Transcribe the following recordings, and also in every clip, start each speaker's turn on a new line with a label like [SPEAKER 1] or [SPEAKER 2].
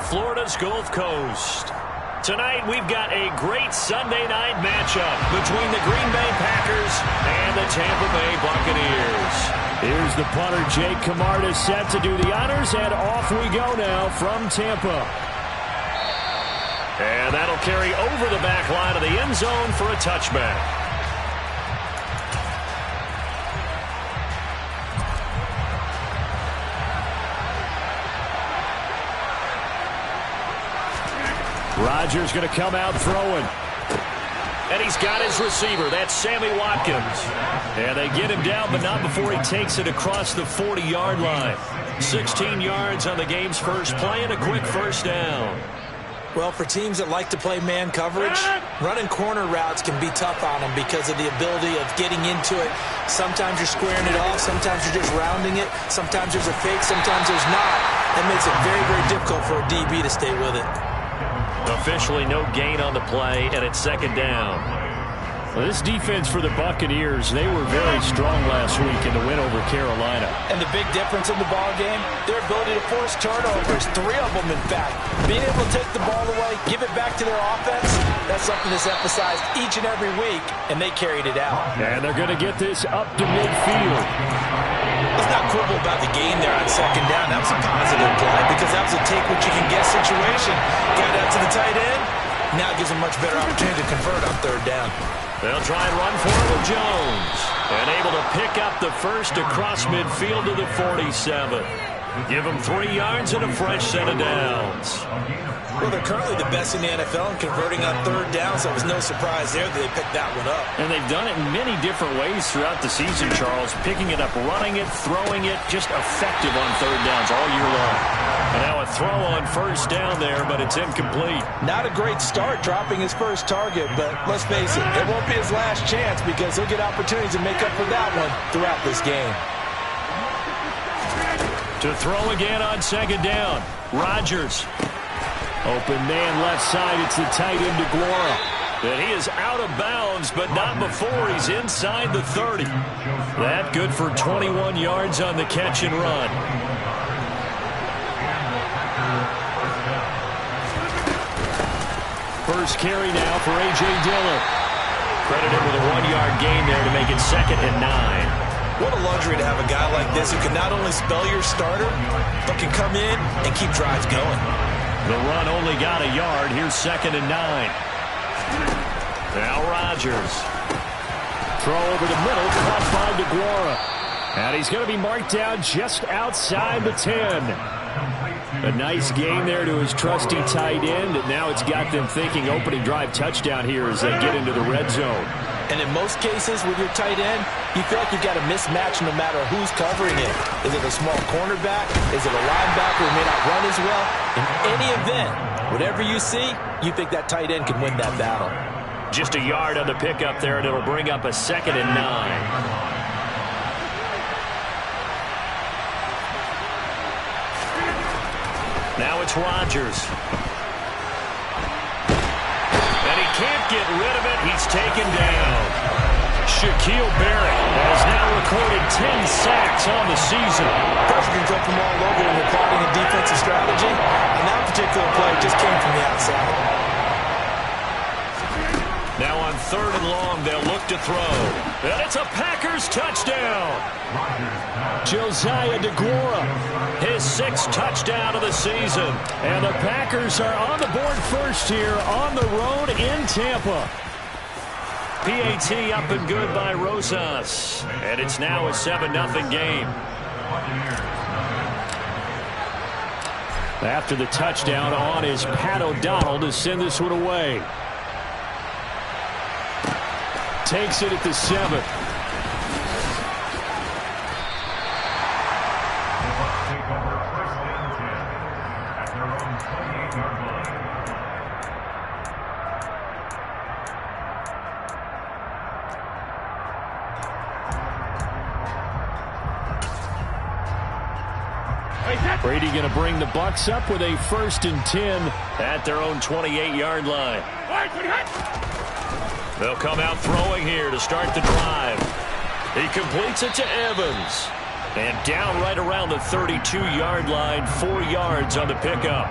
[SPEAKER 1] Florida's Gulf Coast. Tonight, we've got a great Sunday night matchup between the Green Bay Packers and the Tampa Bay Buccaneers.
[SPEAKER 2] Here's the punter, Jake Camarda, set to do the honors, and off we go now from Tampa.
[SPEAKER 1] And that'll carry over the back line of the end zone for a touchback.
[SPEAKER 2] Rodgers going to come out throwing.
[SPEAKER 1] And he's got his receiver. That's Sammy Watkins. And they get him down, but not before he takes it across the 40-yard line. 16 yards on the game's first play and a quick first down.
[SPEAKER 3] Well, for teams that like to play man coverage, running corner routes can be tough on them because of the ability of getting into it. Sometimes you're squaring it off. Sometimes you're just rounding it. Sometimes there's a fake. Sometimes there's not. That makes it very, very difficult for a DB to stay with it.
[SPEAKER 1] Officially no gain on the play, and it's second down.
[SPEAKER 2] Well, this defense for the Buccaneers, they were very strong last week in the win over Carolina.
[SPEAKER 3] And the big difference in the ball game, their ability to force turnovers, 3 of them in fact. Being able to take the ball away, give it back to their offense, that's something that's emphasized each and every week, and they carried it out.
[SPEAKER 2] And they're going to get this up to midfield.
[SPEAKER 3] Let's not quibble about the gain there on second down. That was a positive play because that was a take-what-you-can-get situation. Got out to the tight end. Now it gives them much better opportunity to convert on third down.
[SPEAKER 1] They'll try and run for it with Jones. And able to pick up the first across midfield to the 47. Give them 3 yards and a fresh set of downs.
[SPEAKER 3] Well, they're currently the best in the NFL in converting on third down, so it was no surprise there that they picked that one up.
[SPEAKER 1] And they've done it in many different ways throughout the season, Charles. Picking it up, running it, throwing it, just effective on third downs all year long. And now a throw on first down there, but it's incomplete.
[SPEAKER 3] Not a great start dropping his first target, but let's face it, it won't be his last chance because he'll get opportunities to make up for that one throughout this game.
[SPEAKER 1] To throw again on second down, Rodgers.
[SPEAKER 2] Open man left side, it's the tight end DeGuara.
[SPEAKER 1] And he is out of bounds, but not before he's inside the 30. That good for 21 yards on the catch and run.
[SPEAKER 2] First carry now for A.J. Dillon.
[SPEAKER 1] Credited with a 1-yard gain there to make it 2nd and 9.
[SPEAKER 3] What a luxury to have a guy like this who can not only spell your starter, but can come in and keep drives going.
[SPEAKER 1] The run only got a yard. Here's 2nd and 9. Now Rodgers.
[SPEAKER 2] Throw over the middle, caught by DeGuara. And he's going to be marked down just outside the 10. A nice gain there to his trusty tight end, and now it's got them thinking opening drive touchdown here as they get into the red zone.
[SPEAKER 3] And in most cases with your tight end, you feel like you've got a mismatch no matter who's covering it. Is it a small cornerback? Is it a linebacker who may not run as well? In any event, whatever you see, you think that tight end can win that battle.
[SPEAKER 1] Just a yard on the pickup there, and it'll bring up a 2nd and 9. Now it's Rodgers. And he can't get rid of it. He's taken down. Shaquille Barrett has now recorded 10 sacks on the season.
[SPEAKER 3] Pressure can come from all over when you're plotting a defensive strategy. And that particular play just came from the outside.
[SPEAKER 1] Now on 3rd and long, they'll look to throw. And it's a Packers touchdown.
[SPEAKER 2] Josiah DeGuara.
[SPEAKER 1] His 6th touchdown of the season.
[SPEAKER 2] And the Packers are on the board first here on the road in Tampa.
[SPEAKER 1] PAT up and good by Rosas. And it's now a 7-0 game.
[SPEAKER 2] After the touchdown on is Pat O'Donnell to send this one away. Takes it at the 7th. Brady going to bring the Bucs up with a 1st and 10
[SPEAKER 1] at their own 28-yard line. They'll come out throwing here to start the drive. He completes it to Evans. And down right around the 32-yard line, 4 yards on the pickup.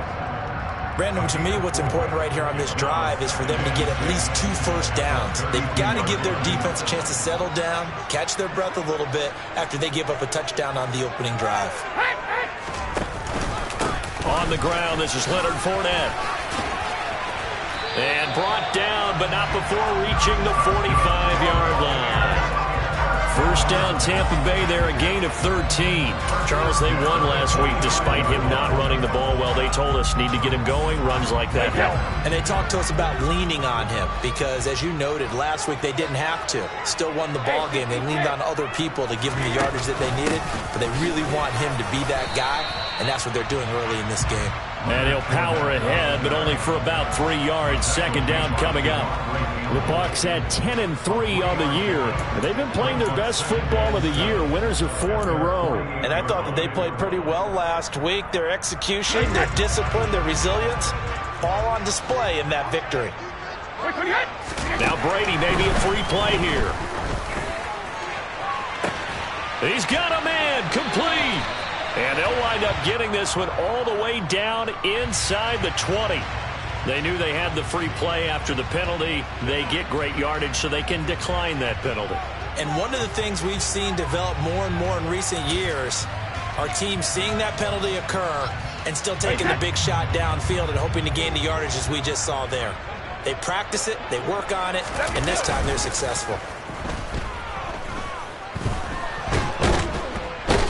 [SPEAKER 3] Brandon, to me, what's important right here on this drive is for them to get at least 2 first downs. They've got to give their defense a chance to settle down, catch their breath a little bit after they give up a touchdown on the opening drive.
[SPEAKER 1] On the ground, this is Leonard Fournette. And brought down, but not before reaching the 45-yard line. First down, Tampa Bay there, a gain of 13. Charles, they won last week despite him not running the ball well. They told us need to get him going. Runs like that help.
[SPEAKER 3] And they talked to us about leaning on him because, as you noted, last week they didn't have to. Still won the ball game. They leaned on other people to give them the yardage that they needed, but they really want him to be that guy, and that's what they're doing early in this game.
[SPEAKER 1] And he'll power ahead, but only for about 3 yards. Second down coming up.
[SPEAKER 2] The Bucs had 10-3 on the year. They've been playing their best football of the year. Winners of 4 in a row.
[SPEAKER 3] And I thought that they played pretty well last week. Their execution, their discipline, their resilience, all on display in that victory.
[SPEAKER 1] Now Brady, maybe a free play here. He's got a man, complete. And they'll wind up getting this one all the way down inside the 20. They knew they had the free play after the penalty. They get great yardage so they can decline that penalty.
[SPEAKER 3] And one of the things we've seen develop more and more in recent years, our team seeing that penalty occur and still taking the big shot downfield and hoping to gain the yardage as we just saw there. They practice it, they work on it, and this time they're successful.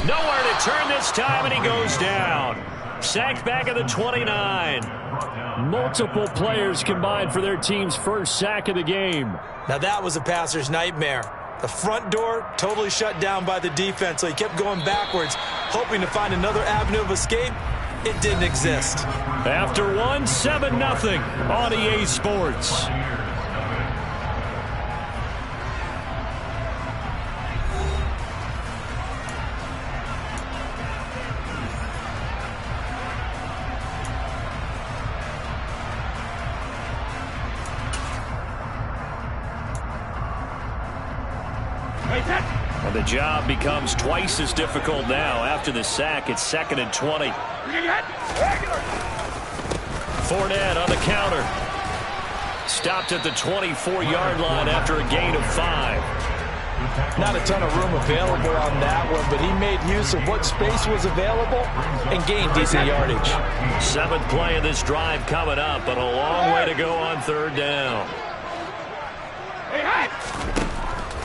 [SPEAKER 1] Nowhere to turn this time, and he goes down. Sacked back at the 29.
[SPEAKER 2] Multiple players combined for their team's first sack of the game.
[SPEAKER 3] Now that was a passer's nightmare. The front door totally shut down by the defense, so he kept going backwards, hoping to find another avenue of escape. It didn't exist.
[SPEAKER 1] After one, 7-0 on EA Sports. And the job becomes twice as difficult now. After the sack, it's 2nd and 20. Fournette on the counter. Stopped at the 24-yard line after a gain of 5.
[SPEAKER 3] Not a ton of room available on that one, but he made use of what space was available and gained decent yardage.
[SPEAKER 1] 7th play of this drive coming up, but a long way to go on 3rd down.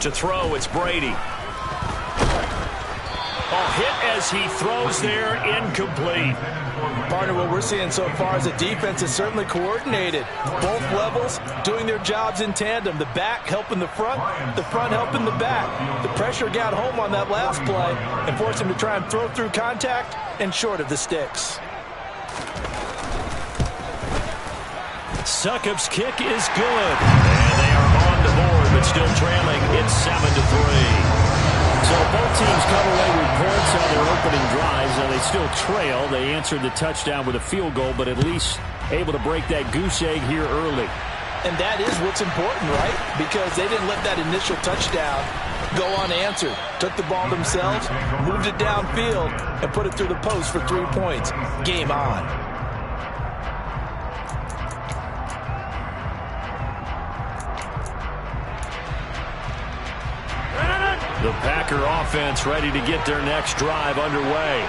[SPEAKER 1] To throw, it's Brady. Hit as he throws there, incomplete.
[SPEAKER 3] Partner, what we're seeing so far is the defense is certainly coordinated. Both levels doing their jobs in tandem. The back helping the front helping the back. The pressure got home on that last play and forced him to try and throw through contact and short of the sticks.
[SPEAKER 1] Succop's kick is good. And they are on the board, but still trailing. It's 7-3.
[SPEAKER 2] So both teams come away with points on their opening drives. Now they still trail. They answered the touchdown with a field goal, but at least able to break that goose egg here early.
[SPEAKER 3] And that is what's important, right? Because they didn't let that initial touchdown go unanswered. Took the ball themselves, moved it downfield, and put it through the post for 3 points. Game on.
[SPEAKER 1] The Packer offense ready to get their next drive underway.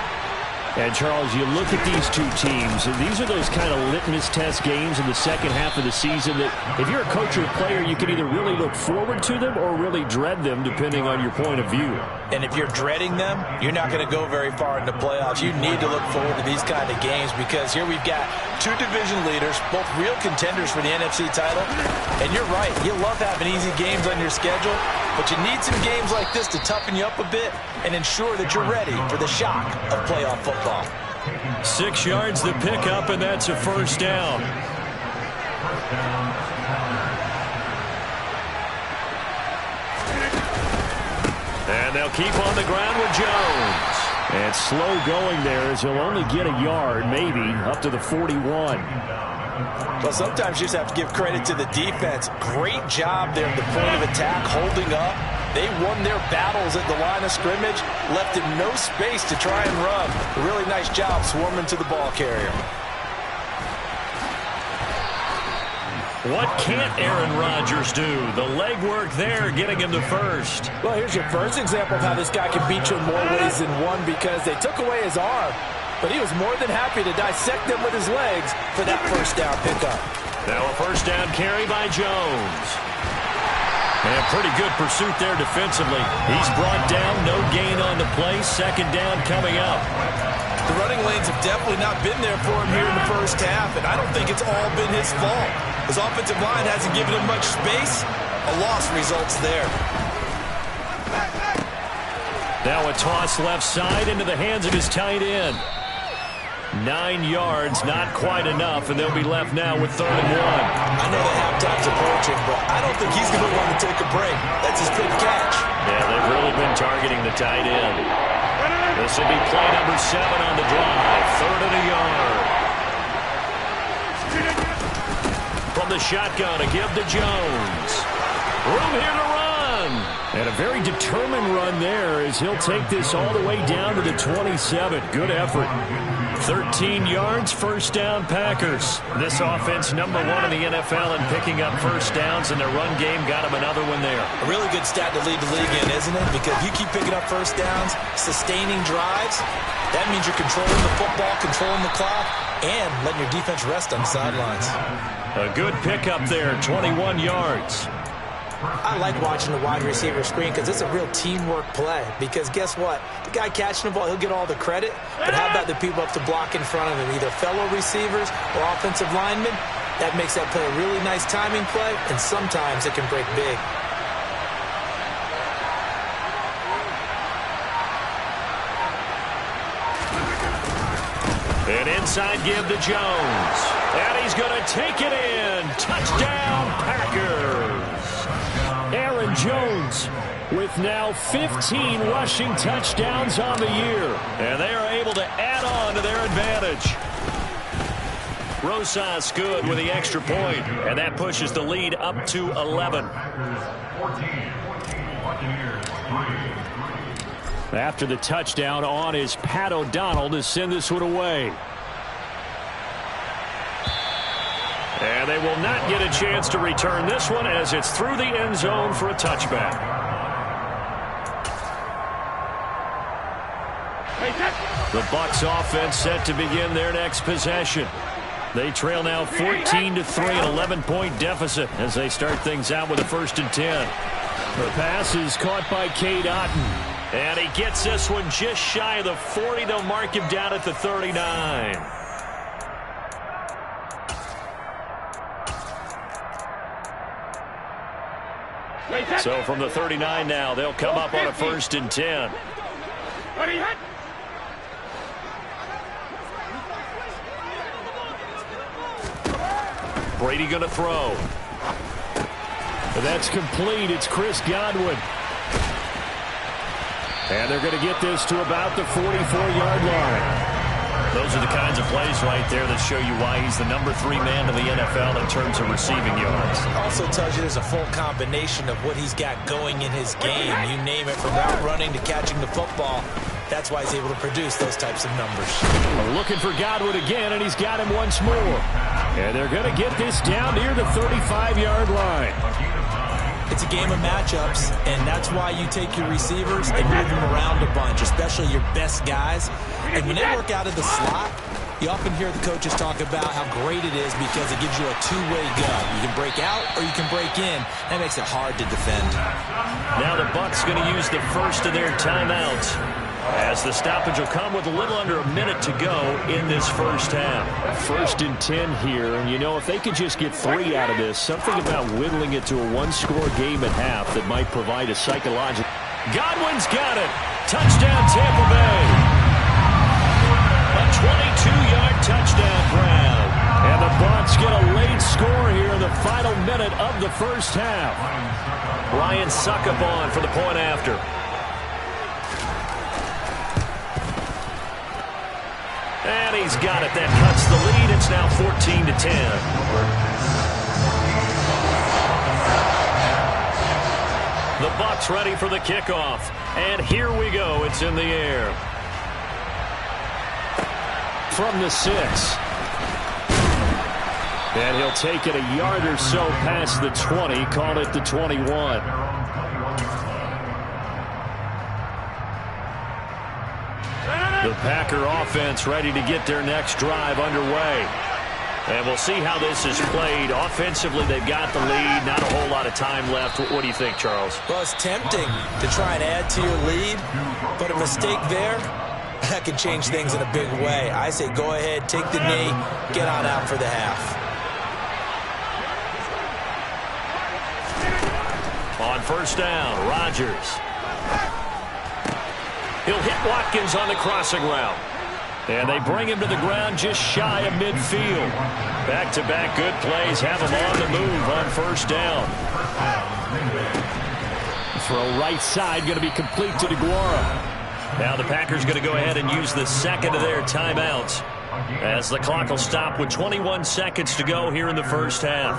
[SPEAKER 2] And, Charles, you look at these two teams, and these are those kind of litmus test games in the second half of the season that if you're a coach or a player, you can either really look forward to them or really dread them, depending on your point of view.
[SPEAKER 3] And if you're dreading them, you're not going to go very far in the playoffs. You need to look forward to these kind of games because here we've got 2 division leaders, both real contenders for the NFC title. And you're right, you love having easy games on your schedule, but you need some games like this to toughen you up a bit and ensure that you're ready for the shock of playoff football.
[SPEAKER 1] 6 yards to pick up, and that's a first down. And they'll keep on the ground with Jones.
[SPEAKER 2] And slow going there as he'll only get a yard, maybe, up to the 41.
[SPEAKER 3] Well, sometimes you just have to give credit to the defense. Great job there at the point of attack, holding up. They won their battles at the line of scrimmage, left him no space to try and run. A really nice job swarming to the ball carrier.
[SPEAKER 1] What can't Aaron Rodgers do? The legwork there getting him to first.
[SPEAKER 3] Well, here's your first example of how this guy can beat you in more ways than one, because they took away his arm, but he was more than happy to dissect them with his legs for that first down pickup.
[SPEAKER 1] Now a first down carry by Jones. And pretty good pursuit there defensively. He's brought down, no gain on the play. Second down coming up.
[SPEAKER 3] The running lanes have definitely not been there for him here in the first half, and I don't think it's all been his fault. His offensive line hasn't given him much space. A loss results there.
[SPEAKER 1] Now a toss left side into the hands of his tight end. 9 yards, not quite enough, and they'll be left now with 3rd and 1.
[SPEAKER 3] I know the halftime's approaching, but I don't think he's going to want to take a break. That's his big catch.
[SPEAKER 1] Yeah, they've really been targeting the tight end. This will be play number 7 on the drive. 3rd and a yard. From the shotgun, a give to Jones. Room here to run.
[SPEAKER 2] And a very determined run there as he'll take this all the way down to the 27. Good effort.
[SPEAKER 1] 13 yards, first down Packers. This offense number 1 in the NFL in picking up first downs, and their run game got them another one there.
[SPEAKER 3] A really good stat to lead the league in, isn't it? Because you keep picking up first downs, sustaining drives, that means you're controlling the football, controlling the clock, and letting your defense rest on the sidelines.
[SPEAKER 1] A good pickup there, 21 yards.
[SPEAKER 3] I like watching the wide receiver screen because it's a real teamwork play. Because guess what? The guy catching the ball, he'll get all the credit. But how about the people up to block in front of him, either fellow receivers or offensive linemen? That makes that play a really nice timing play, and sometimes it can break big.
[SPEAKER 1] An inside give to Jones. And he's going to take it in. Touchdown, Packers.
[SPEAKER 2] Aaron Jones with now 15 rushing touchdowns on the year.
[SPEAKER 1] And they are able to add on to their advantage. Rosas good with the extra point, and that pushes the lead up to 11.
[SPEAKER 2] After the touchdown, on is Pat O'Donnell to send this one away.
[SPEAKER 1] And they will not get a chance to return this one as it's through the end zone for a touchback. The Bucs offense set to begin their next possession. They trail now 14-3, an 11-point deficit as they start things out with a 1st and 10.
[SPEAKER 2] The pass is caught by Cade Otton.
[SPEAKER 1] And he gets this one just shy of the 40. They'll mark him down at the 39. So from the 39 now, they'll come up on a 1st and 10. Brady going to throw.
[SPEAKER 2] That's complete. It's Chris Godwin. And they're going to get this to about the 44-yard line.
[SPEAKER 1] Those are the kinds of plays right there that show you why he's the number 3 man in the NFL in terms of receiving yards.
[SPEAKER 3] Also tells you there's a full combination of what he's got going in his game. You name it, from route running to catching the football. That's why he's able to produce those types of numbers.
[SPEAKER 2] Looking for Godwin again, and he's got him once more. And they're going to get this down near the 35-yard line.
[SPEAKER 3] It's a game of matchups, and that's why you take your receivers and move them around a bunch, especially your best guys. And when they work out of the slot, you often hear the coaches talk about how great it is because it gives you a two-way go. You can break out or you can break in. That makes it hard to defend.
[SPEAKER 1] Now the Bucs going to use the first of their timeouts, as the stoppage will come with a little under a minute to go in this first half.
[SPEAKER 2] 1st and 10 here, and you know, if they could just get 3 out of this, something about whittling it to a 1-score game at half that might provide a psychological.
[SPEAKER 1] Godwin's got it. Touchdown, Tampa Bay. A 22-yard touchdown grab.
[SPEAKER 2] And the Bucs get a late score here in the final minute of the first half.
[SPEAKER 1] Ryan Succop for the point after. And he's got it. That cuts the lead. It's now 14-10. The Bucs ready for the kickoff. And here we go. It's in the air.
[SPEAKER 2] From the 6. And he'll take it a yard or so past the 20, call it the 21. The Packer offense ready to get their next drive underway. And we'll see how this is played. Offensively, they've got the lead. Not a whole lot of time left. What do you think, Charles?
[SPEAKER 3] Well, it's tempting to try and add to your lead, but a mistake there, that can change things in a big way. I say go ahead, take the knee, get on out for the half.
[SPEAKER 1] On first down, Rodgers. He'll hit Watkins on the crossing route. And they bring him to the ground just shy of midfield. Back-to-back good plays have him on the move on first down.
[SPEAKER 2] Throw right side, going to be complete to DeGuara.
[SPEAKER 1] Now the Packers going to go ahead and use the second of their timeouts, as the clock will stop with 21 seconds to go here in the first half.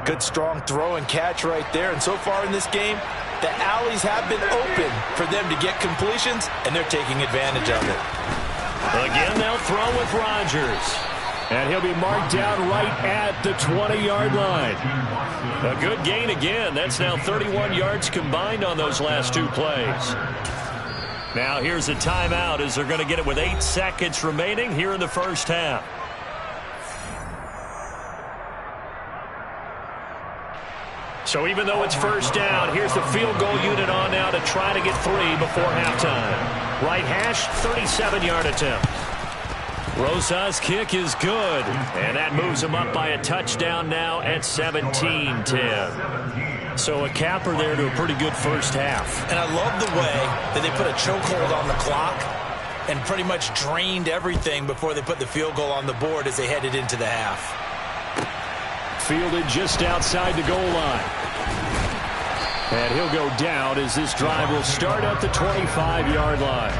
[SPEAKER 3] Good strong throw and catch right there. And so far in this game, the alleys have been open for them to get completions, and they're taking advantage of it.
[SPEAKER 1] Again, they'll throw with Rodgers.
[SPEAKER 2] And he'll be marked down right at the 20-yard line.
[SPEAKER 1] A good gain again. That's now 31 yards combined on those last two plays. Now here's a timeout as they're going to get it with 8 seconds remaining here in the first half. So even though it's first down, here's the field goal unit on now to try to get 3 before halftime. Right hash, 37-yard attempt. Rosa's kick is good, and that moves him up by a touchdown now at 17-10. So a capper there to a pretty good first half.
[SPEAKER 3] And I love the way that they put a chokehold on the clock and pretty much drained everything before they put the field goal on the board as they headed into the half.
[SPEAKER 2] Fielded just outside the goal line. And he'll go down as this drive will start at the 25-yard line.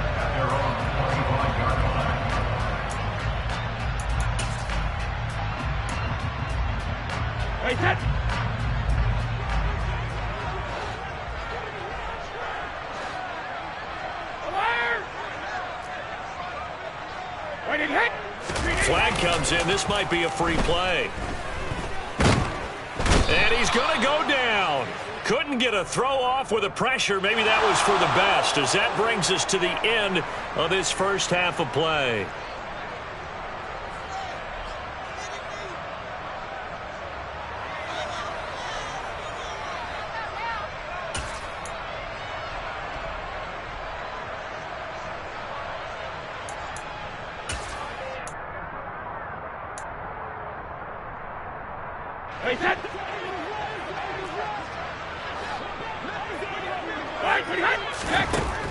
[SPEAKER 1] Flag comes in. This might be a free play. And he's going to go down. Couldn't get a throw off with the pressure. Maybe that was for the best, as that brings us to the end of this first half of play.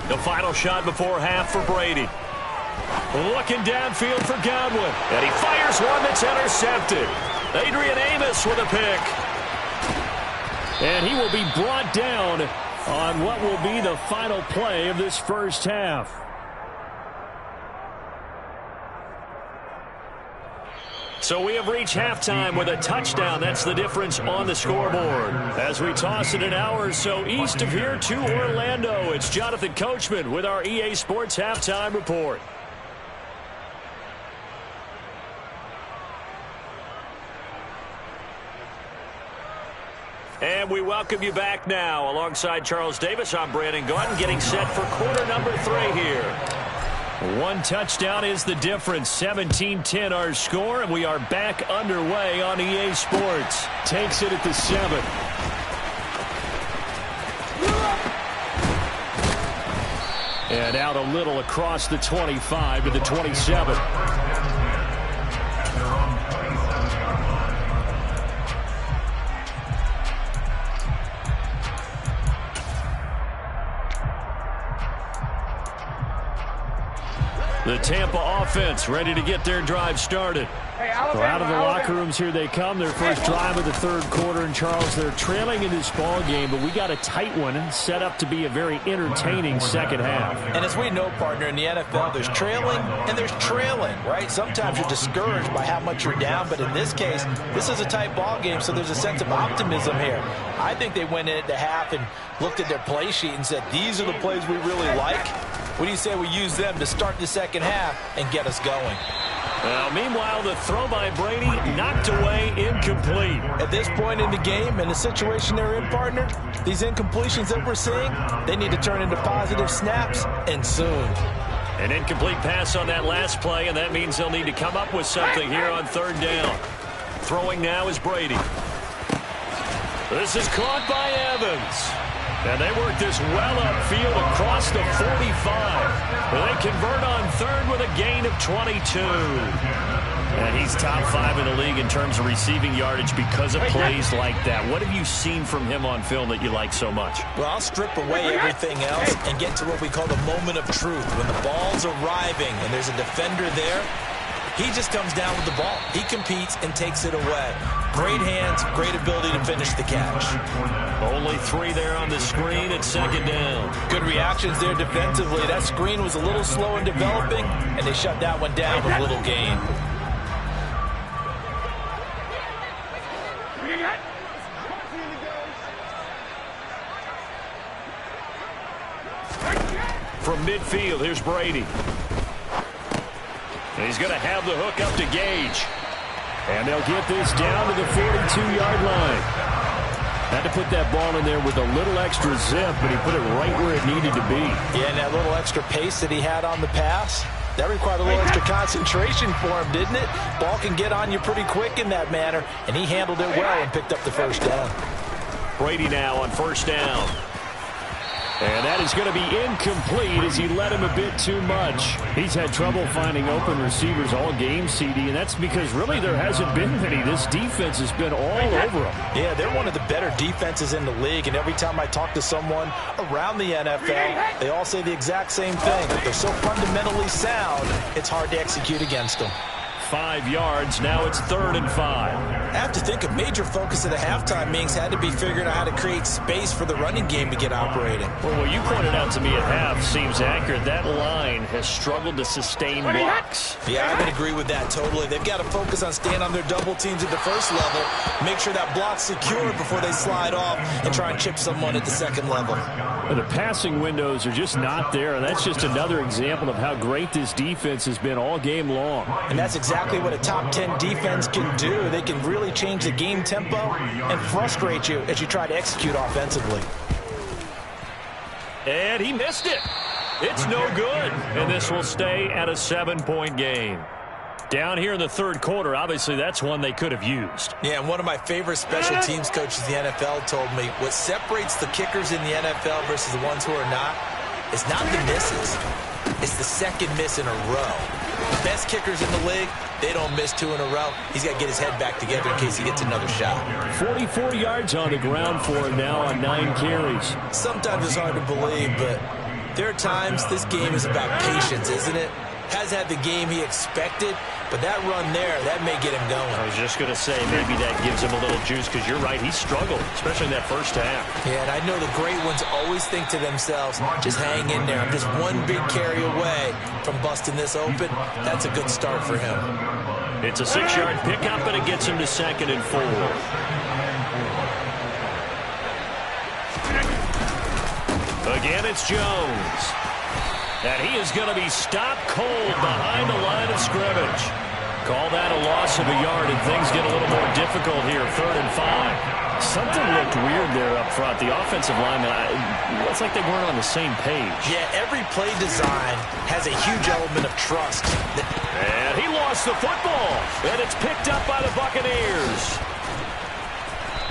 [SPEAKER 1] The final shot before half for Brady. Looking downfield for Godwin. And he fires one that's intercepted. Adrian Amos with a pick.
[SPEAKER 2] And he will be brought down on what will be the final play of this first half.
[SPEAKER 1] So we have reached halftime with a touchdown. That's the difference on the scoreboard. As we toss it an hour or so east of here to Orlando, it's Jonathan Coachman with our EA Sports Halftime Report. And we welcome you back now. Alongside Charles Davis, I'm Brandon Gaudin, getting set for quarter number 3 here.
[SPEAKER 2] One touchdown is the difference. 17-10 our score, and we are back underway on EA Sports. Takes it at the 7. And out a little across the 25 to the 27. The Tampa offense ready to get their drive started. So out of the locker rooms here they come. Their first drive of the third quarter. And Charles, they're trailing in this ball game, but we got a tight one set up to be a very entertaining second half.
[SPEAKER 3] And as we know, partner, in the NFL, there's trailing and there's trailing, right? Sometimes you're discouraged by how much you're down, but in this case, this is a tight ball game, so there's a sense of optimism here. I think they went into half and looked at their play sheet and said, these are the plays we really like. What do you say we use them to start the second half and get us going?
[SPEAKER 1] Meanwhile, the throw by Brady knocked away, incomplete.
[SPEAKER 3] At this point in the game and the situation they're in, partner, these incompletions that we're seeing, they need to turn into positive snaps, and soon.
[SPEAKER 1] An incomplete pass on that last play, and that means they'll need to come up with something here on third down. Throwing now is Brady. This is caught by Evans. And they work this well upfield across the 45. They convert on third with a gain of 22. And he's top 5 in the league in terms of receiving yardage because of plays like that. What have you seen from him on film that you like so much?
[SPEAKER 3] Well, I'll strip away everything else and get to what we call the moment of truth. When the ball's arriving and there's a defender there, he just comes down with the ball. He competes and takes it away. Great hands, great ability to finish the catch.
[SPEAKER 1] Only 3 there on the screen at second down.
[SPEAKER 3] Good reactions there defensively. That screen was a little slow in developing, and they shut that one down with little gain.
[SPEAKER 1] From midfield, here's Brady. And he's going to have the hook up to Gage.
[SPEAKER 2] And they'll get this down to the 42-yard line. Had to put that ball in there with a little extra zip, but he put it right where it needed to be.
[SPEAKER 3] Yeah, and that little extra pace that he had on the pass, that required a little extra concentration for him, didn't it? Ball can get on you pretty quick in that manner, and he handled it well and picked up the first down.
[SPEAKER 1] Brady now on first down.
[SPEAKER 2] And that is going to be incomplete as he led him a bit too much. He's had trouble finding open receivers all game, CD, and that's because really there hasn't been many. This defense has been all over him.
[SPEAKER 3] Yeah, they're one of the better defenses in the league, and every time I talk to someone around the NFL, they all say the exact same thing. They're so fundamentally sound, it's hard to execute against them.
[SPEAKER 1] 5 yards. Now it's 3rd and 5.
[SPEAKER 3] I have to think a major focus of the halftime meetings had to be figuring out how to create space for the running game to get operating.
[SPEAKER 1] Well, what you pointed out to me at half seems accurate. That line has struggled to sustain blocks.
[SPEAKER 3] Yeah, I would agree with that totally. They've got to focus on staying on their double teams at the first level, make sure that block's secure before they slide off and try and chip someone at the second level.
[SPEAKER 2] Well, the passing windows are just not there, and that's just another example of how great this defense has been all game long.
[SPEAKER 3] And that's exactly what a top 10 defense can do. They can really change the game tempo and frustrate you as you try to execute offensively.
[SPEAKER 1] And he missed it. It's no good. And this will stay at a 7-point game. Down here in the third quarter, obviously that's one they could have used.
[SPEAKER 3] Yeah, and one of my favorite special teams coaches in the NFL told me what separates the kickers in the NFL versus the ones who are not is not the misses. It's the second miss in a row. The best kickers in the league, they don't miss 2 in a row. He's got to get his head back together in case he gets another shot.
[SPEAKER 2] 44 yards on the ground for him now on 9 carries.
[SPEAKER 3] Sometimes it's hard to believe, but there are times this game is about patience, isn't it? Has had the game he expected, but that run there, that may get him going.
[SPEAKER 1] I was just going to say, maybe that gives him a little juice because you're right, he struggled, especially in that first half.
[SPEAKER 3] Yeah, and I know the great ones always think to themselves, just hang in there. I'm just one big carry away from busting this open. That's a good start for him.
[SPEAKER 1] It's a 6-yard pickup, and it gets him to 2nd and 4. Again, it's Jones. And he is going to be stopped cold behind the line of scrimmage. Call that a loss of a yard, and things get a little more difficult here, 3rd and 5.
[SPEAKER 2] Something looked weird there up front. The offensive lineman, it's like they weren't on the same page.
[SPEAKER 3] Yeah, every play design has a huge element of trust.
[SPEAKER 1] And he lost the football, and it's picked up by the Buccaneers.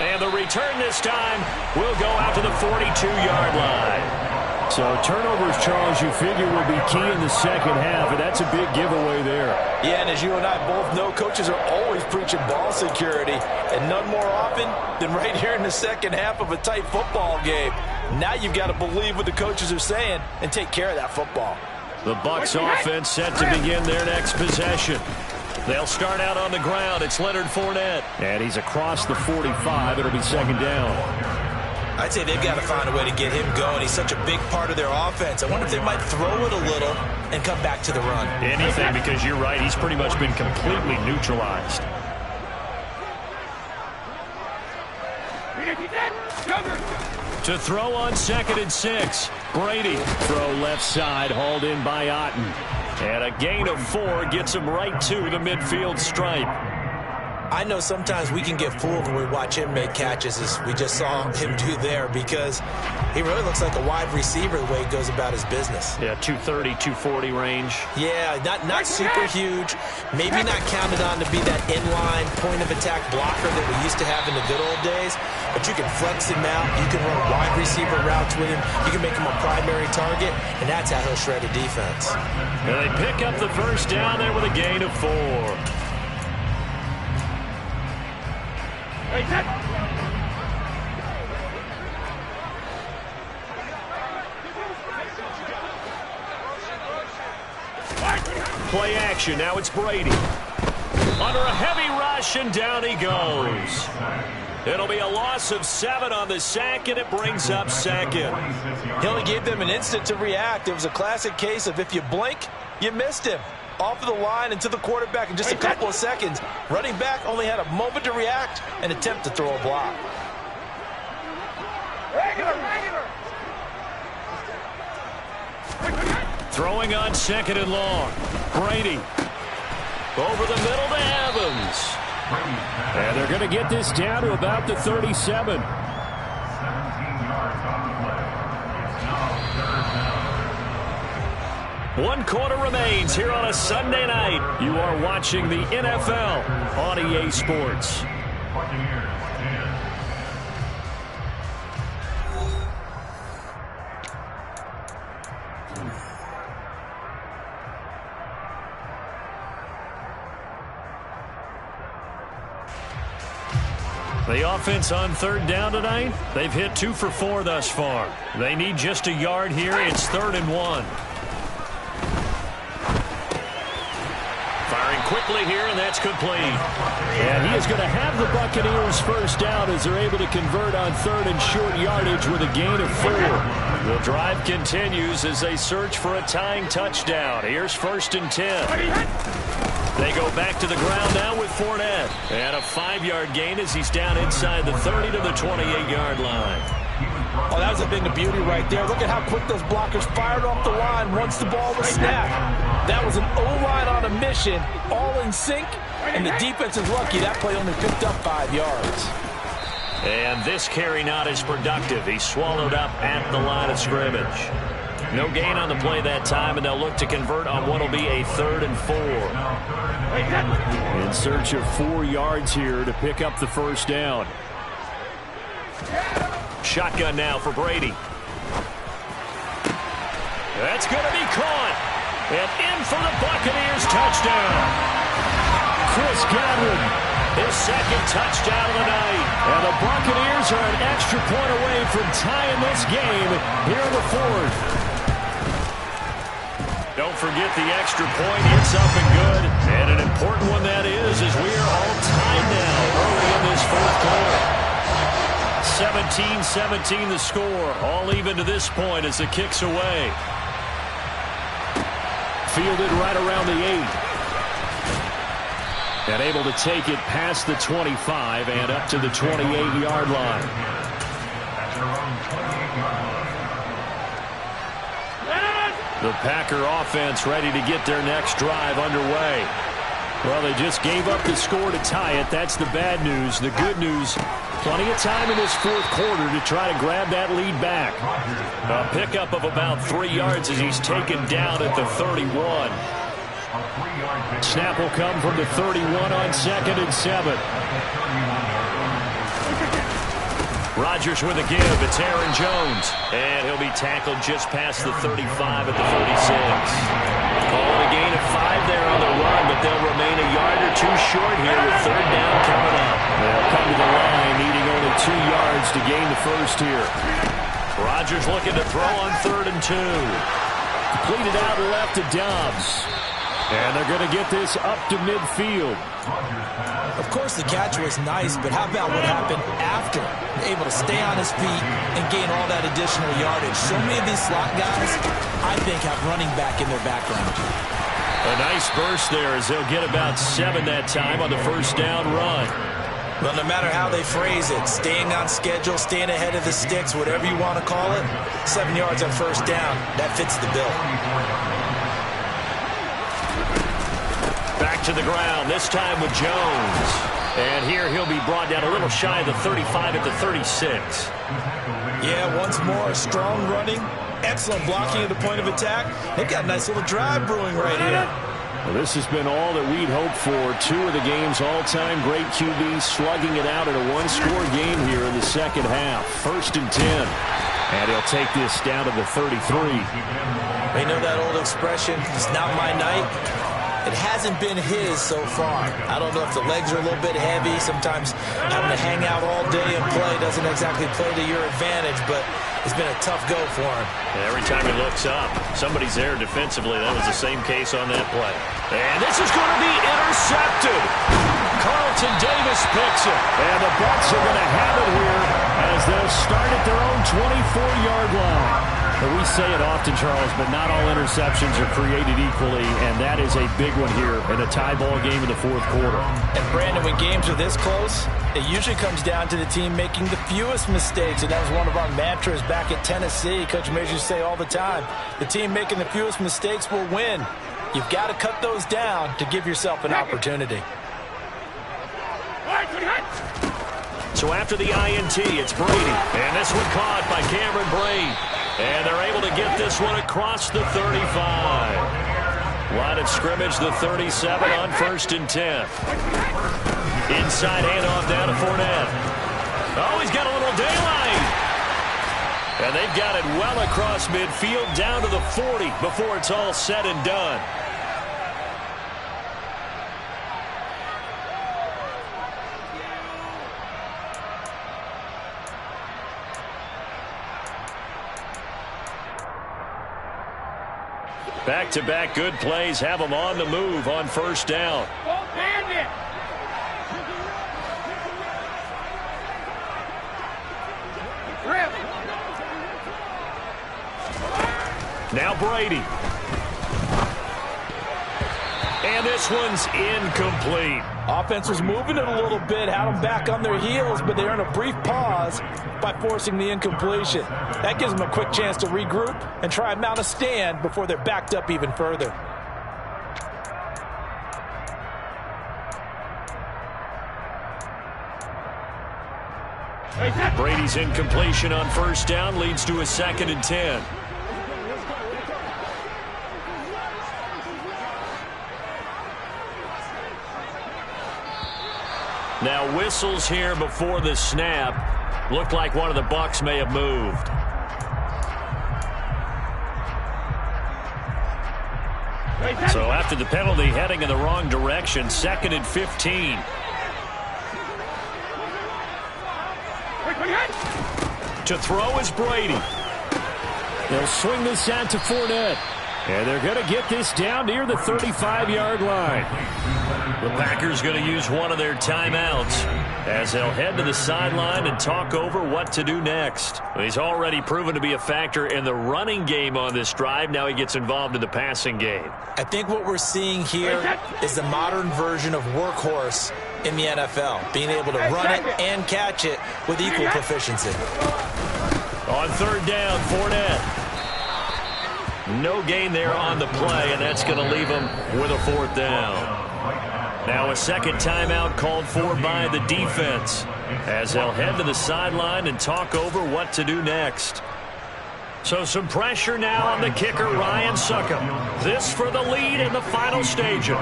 [SPEAKER 1] And the return this time will go out to the 42-yard line.
[SPEAKER 2] So turnovers, Charles, you figure will be key in the second half, and that's a big giveaway there.
[SPEAKER 3] Yeah, and as you and I both know, coaches are always preaching ball security, and none more often than right here in the second half of a tight football game. Now you've got to believe what the coaches are saying and take care of that football.
[SPEAKER 1] The Bucs offense set to begin their next possession. They'll start out on the ground. It's Leonard Fournette.
[SPEAKER 2] And he's across the 45. It'll be 2nd down.
[SPEAKER 3] I'd say they've got to find a way to get him going. He's such a big part of their offense. I wonder if they might throw it a little and come back to the run.
[SPEAKER 1] Anything, because you're right. He's pretty much been completely neutralized. To throw on 2nd and 6. Brady.
[SPEAKER 2] Throw left side, hauled in by Otten.
[SPEAKER 1] And a gain of 4 gets him right to the midfield stripe.
[SPEAKER 3] I know sometimes we can get fooled when we watch him make catches, as we just saw him do there, because he really looks like a wide receiver the way he goes about his business.
[SPEAKER 1] Yeah, 230, 240 range.
[SPEAKER 3] Yeah, not super huge. Maybe not counted on to be that inline point-of-attack blocker that we used to have in the good old days, but you can flex him out. You can run wide receiver routes with him. You can make him a primary target, and that's how he'll shred a defense.
[SPEAKER 1] And they pick up the first down there with a gain of 4. Play action. Now it's Brady. Under a heavy rush, and down he goes. It'll be a loss of 7 on the sack, and it brings up second.
[SPEAKER 3] He only gave them an instant to react. It was a classic case of if you blink, you missed him. Off of the line and to the quarterback in just a couple of seconds. Running back only had a moment to react and attempt to throw a block.
[SPEAKER 1] Throwing on 2nd and long. Brady. Over the middle to Evans.
[SPEAKER 2] And they're going to get this down to about the 37.
[SPEAKER 1] One quarter remains here on a Sunday night. You are watching the NFL on EA Sports. The offense on 3rd down tonight, they've hit 2 for 4 thus far. They need just a yard here. It's 3rd and 1. Firing quickly here, and that's complete.
[SPEAKER 2] And he is going to have the Buccaneers first down as they're able to convert on 3rd and short yardage with a gain of 4.
[SPEAKER 1] The drive continues as they search for a tying touchdown. Here's 1st and 10. They go back to the ground now with Fournette. And a 5-yard gain as he's down inside the 30 to the 28-yard line.
[SPEAKER 3] Oh, that was a thing of beauty right there. Look at how quick those blockers fired off the line once the ball was snapped. That was an O-line on a mission, all in sync, and the defense is lucky that play only picked up 5 yards.
[SPEAKER 1] And this carry not as productive. He's swallowed up at the line of scrimmage. No gain on the play that time, and they'll look to convert on what will be a 3rd and 4.
[SPEAKER 2] In search of 4 yards here to pick up the first down.
[SPEAKER 1] Shotgun now for Brady. That's going to be caught. And in for the Buccaneers touchdown.
[SPEAKER 2] Chris Godwin.
[SPEAKER 1] His 2nd touchdown of the night.
[SPEAKER 2] And the Buccaneers are an extra point away from tying this game here in the 4th.
[SPEAKER 1] Don't forget the extra point. It's up and good. And an important one that is, as we are all tied now early in this 4th quarter. 17-17 the score. All even to this point as the kick's away.
[SPEAKER 2] Fielded right around the 8. And able to take it past the 25 and up to the 28-yard line.
[SPEAKER 1] The Packer offense ready to get their next drive underway.
[SPEAKER 2] Well, they just gave up the score to tie it. That's the bad news. The good news, plenty of time in this 4th quarter to try to grab that lead back.
[SPEAKER 1] A pickup of about 3 yards as he's taken down at the 31.
[SPEAKER 2] Snap will come from the 31 on 2nd and 7.
[SPEAKER 1] Rodgers with a give. It's Aaron Jones. And he'll be tackled just past the 35 at the 36. Calling a gain of 5 there on the run, but they'll remain a yard or 2 short here with 3rd down coming up.
[SPEAKER 2] They'll come to the line needing only 2 yards to gain the first here.
[SPEAKER 1] Rodgers looking to throw on 3rd and 2.
[SPEAKER 2] Completed out left to Dobbs. And they're going to get this up to midfield.
[SPEAKER 3] Of course, the catch was nice, but how about what happened after? Able to stay on his feet and gain all that additional yardage. So many of these slot guys, I think, have running back in their background.
[SPEAKER 1] A nice burst there as they'll get about 7 that time on the first down run.
[SPEAKER 3] Well, no matter how they phrase it, staying on schedule, staying ahead of the sticks, whatever you want to call it, 7 yards on first down, that fits the bill.
[SPEAKER 1] to the ground, this time with Jones. And here he'll be brought down a little shy of the 35 at the 36.
[SPEAKER 3] Yeah, once more, strong running, excellent blocking at the point of attack. They've got a nice little drive brewing right here.
[SPEAKER 2] Well, this has been all that we'd hoped for. Two of the game's all-time great QBs slugging it out in a one-score game here in the second half. 1st and 10. And he'll take this down to the 33.
[SPEAKER 3] They know that old expression, it's not my night. It hasn't been his so far. I don't know if the legs are a little bit heavy. Sometimes having to hang out all day and play doesn't exactly play to your advantage, but it's been a tough go for him.
[SPEAKER 1] Every time he looks up, somebody's there defensively. That was the same case on that play. And this is going to be intercepted. Carlton Davis picks it.
[SPEAKER 2] And the Bucs are going to have it here as they'll start at their own 24-yard line. But we say it often, Charles, but not all interceptions are created equally, and that is a big one here in a tie ball game in the fourth quarter.
[SPEAKER 3] And, Brandon, when games are this close, it usually comes down to the team making the fewest mistakes, and that was one of our mantras back at Tennessee. Coach Major used to say all the time, the team making the fewest mistakes will win. You've got to cut those down to give yourself an opportunity.
[SPEAKER 1] So after the INT, it's Brady. And this one caught by Cameron Brate. And they're able to get this one across the 35. Line of scrimmage, the 37 on 1st and 10. Inside handoff down to Fournette. Oh, he's got a little daylight. And they've got it well across midfield down to the 40 before it's all said and done. Back-to-back good plays have them on the move on 1st down. Now Brady. And this one's incomplete.
[SPEAKER 3] Offense was moving it a little bit, had them back on their heels, but they're in a brief pause by forcing the incompletion. That gives them a quick chance to regroup and try and mount a stand before they're backed up even further.
[SPEAKER 1] Brady's incompletion on 1st down leads to a 2nd and 10. Now whistles here before the snap. Looked like one of the Bucs may have moved. So after the penalty, heading in the wrong direction, 2nd and 15. To throw is Brady.
[SPEAKER 2] They'll swing this out to Fournette. And they're going to get this down near the 35-yard line.
[SPEAKER 1] The Packers going to use one of their timeouts as they'll head to the sideline and talk over what to do next. He's already proven to be a factor in the running game on this drive. Now he gets involved in the passing game.
[SPEAKER 3] I think what we're seeing here is the modern version of workhorse in the NFL, being able to run it and catch it with equal proficiency.
[SPEAKER 1] On 3rd down, Fournette. No gain there on the play, and that's going to leave him with a 4th down. Now a 2nd timeout called for by the defense as they'll head to the sideline and talk over what to do next. So some pressure now on the kicker, Ryan Succop. This for the lead in the final stages.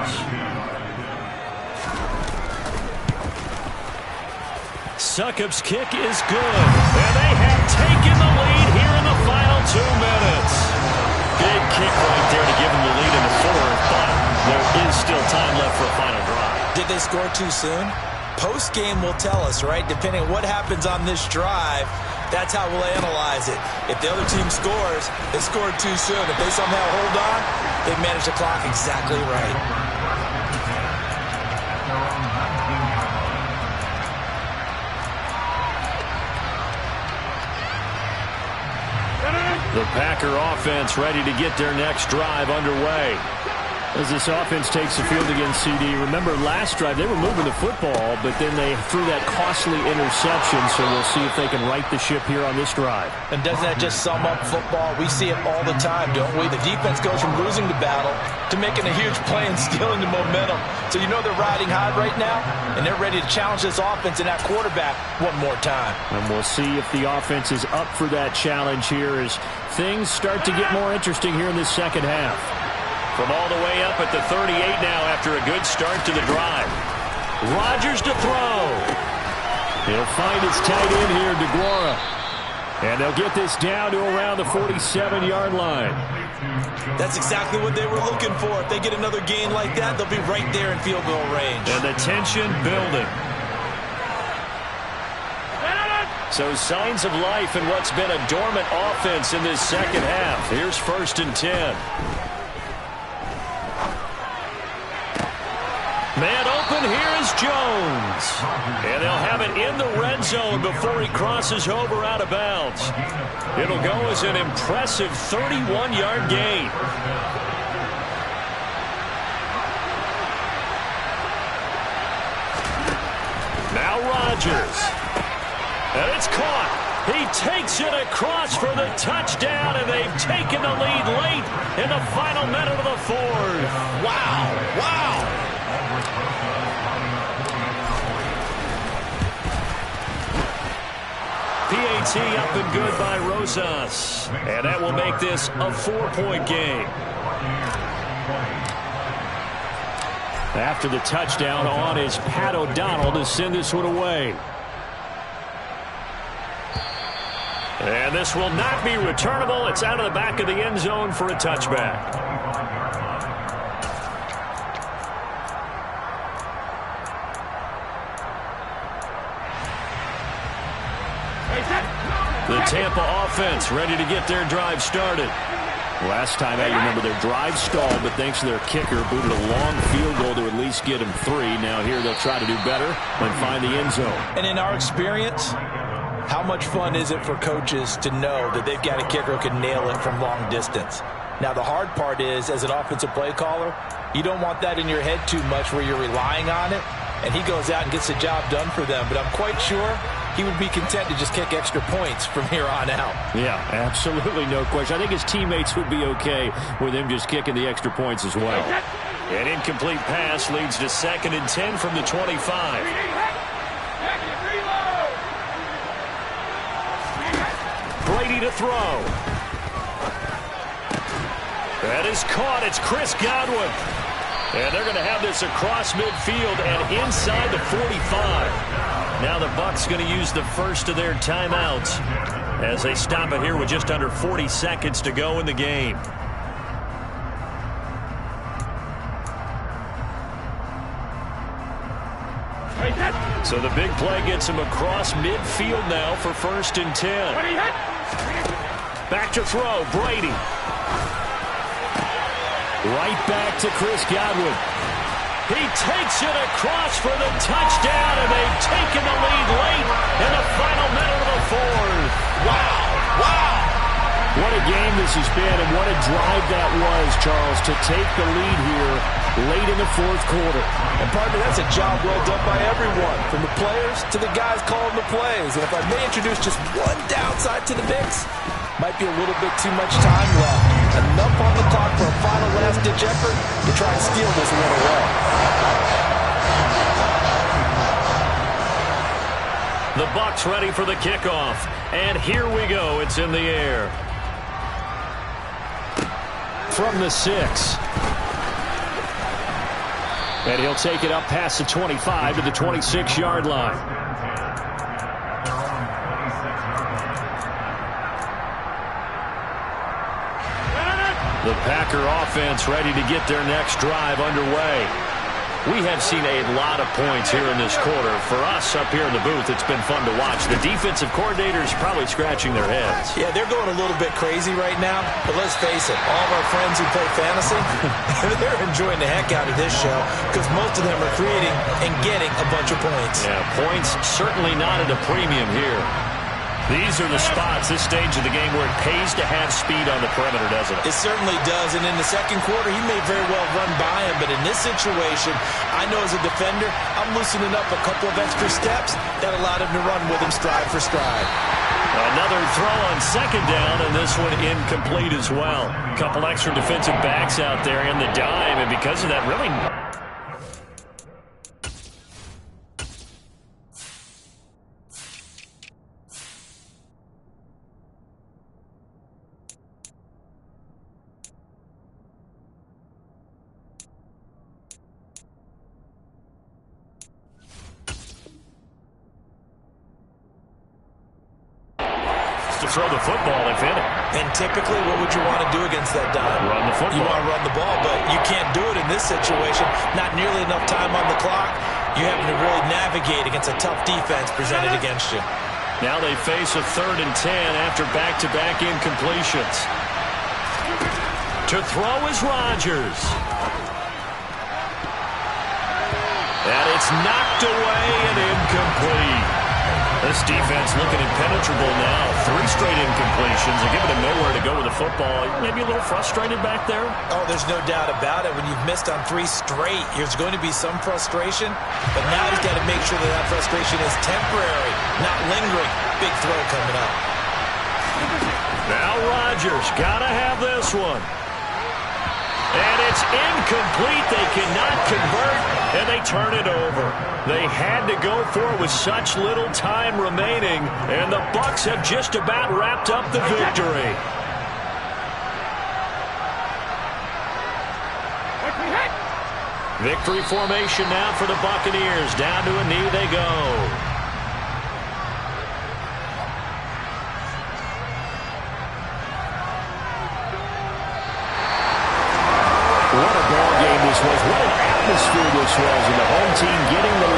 [SPEAKER 1] Succop's kick is good, and they have taken the lead here in the final 2 minutes. Big kick right there to give them the lead in the 4th, but there is still time left for a final drive.
[SPEAKER 3] Did they score too soon? Post-game will tell us, right? Depending on what happens on this drive, that's how we'll analyze it. If the other team scores, they scored too soon. If they somehow hold on, they've managed the clock exactly right.
[SPEAKER 2] The Packer offense ready to get their next drive underway. As this offense takes the field against CD, remember last drive they were moving the football, but then they threw that costly interception, so we'll see if they can right the ship here on this drive.
[SPEAKER 3] And doesn't that just sum up football? We see it all the time, don't we? The defense goes from losing the battle to making a huge play and stealing the momentum. So you know they're riding high right now, and they're ready to challenge this offense and that quarterback one more time.
[SPEAKER 2] And we'll see if the offense is up for that challenge here as things start to get more interesting here in this second half.
[SPEAKER 1] From all the way up at the 38 now after a good start to the drive. Rodgers to throw.
[SPEAKER 2] He'll find his tight end here, DeGuara. And they'll get this down to around the 47-yard line.
[SPEAKER 3] That's exactly what they were looking for. If they get another gain like that, they'll be right there in field goal range.
[SPEAKER 1] And the tension building. So signs of life in what's been a dormant offense in this second half. Here's 1st and 10. Man open, here is Jones. And they'll have it in the red zone before he crosses over out of bounds. It'll go as an impressive 31-yard gain. Now Rodgers. And it's caught. He takes it across for the touchdown, and they've taken the lead late in the final minute of the fourth.
[SPEAKER 3] Wow, wow.
[SPEAKER 1] PAT up and good by Rosas. And that will make this a 4-point game.
[SPEAKER 2] After the touchdown on is Pat O'Donnell to send this one away.
[SPEAKER 1] And this will not be returnable. It's out of the back of the end zone for a touchback. The Tampa offense ready to get their drive started.
[SPEAKER 2] Last time out, you remember their drive stalled, but thanks to their kicker, booted a long field goal to at least get them 3. Now here they'll try to do better and find the end zone.
[SPEAKER 3] And in our experience, how much fun is it for coaches to know that they've got a kicker who can nail it from long distance? Now, the hard part is, as an offensive play caller, you don't want that in your head too much where you're relying on it, and he goes out and gets the job done for them. But I'm quite sure he would be content to just kick extra points from here on out.
[SPEAKER 2] Yeah, absolutely no question. I think his teammates would be okay with him just kicking the extra points as well.
[SPEAKER 1] An incomplete pass leads to 2nd and 10 from the 25. Brady to throw. That is caught. It's Chris Godwin. And they're going to have this across midfield and inside the 45. Now the Bucs going to use the first of their timeouts as they stop it here with just under 40 seconds to go in the game. So the big play gets him across midfield now for 1st and 10. Back to throw, Brady.
[SPEAKER 2] Right back to Chris Godwin.
[SPEAKER 1] He takes it across for the touchdown, and they've taken the lead late in the final minute of the fourth.
[SPEAKER 3] Wow, wow.
[SPEAKER 2] What a game this has been, and what a drive that was, Charles, to take the lead here late in the fourth quarter.
[SPEAKER 3] And partner, that's a job well done by everyone, from the players to the guys calling the plays. And if I may introduce just one downside to the mix, might be a little bit too much time left. Enough on the clock for a final last-ditch effort to try and steal this one away.
[SPEAKER 1] The Bucs ready for the kickoff. And here we go. It's in the air.
[SPEAKER 2] From the 6. And he'll take it up past the 25 to the 26-yard line. The Packer offense ready to get their next drive underway. We have seen a lot of points here in this quarter. For us up here in the booth, it's been fun to watch. The defensive coordinators probably scratching their heads.
[SPEAKER 3] Yeah, they're going a little bit crazy right now. But let's face it, all of our friends who play fantasy, they're enjoying the heck out of this show because most of them are creating and getting a bunch of points.
[SPEAKER 1] Yeah, points certainly not at a premium here. These are the spots, this stage of the game, where it pays to have speed on the perimeter, doesn't it?
[SPEAKER 3] It certainly does, and in the second quarter, he may very well run by him, but in this situation, I know as a defender, I'm loosening up a couple of extra steps that allowed him to run with him stride for stride.
[SPEAKER 1] Another throw on second down, and this one incomplete as well. A couple extra defensive backs out there in the dime, and because of that, really... to throw the football if in it.
[SPEAKER 3] And typically, what would you want to do against that dime?
[SPEAKER 1] Run the football.
[SPEAKER 3] You want to run the ball, but you can't do it in this situation. Not nearly enough time on the clock. You're having to really navigate against a tough defense presented against you.
[SPEAKER 1] Now they face a 3rd and 10 after back-to-back incompletions. To throw is Rodgers. And it's knocked away and incomplete. This defense looking impenetrable now. 3 straight incompletions. They're giving him nowhere to go with the football. Maybe a little frustrated back there?
[SPEAKER 3] Oh, there's no doubt about it. When you've missed on 3 straight, there's going to be some frustration. But now he's got to make sure that that frustration is temporary, not lingering. Big throw coming up.
[SPEAKER 1] Now Rodgers got to have this one. And it's incomplete. They cannot convert, and they turn it over. They had to go for it with such little time remaining, and the Bucs have just about wrapped up the victory. Victory formation now for the Buccaneers. Down to a knee they go. What a ball game this was. What an atmosphere this was. And the home team getting the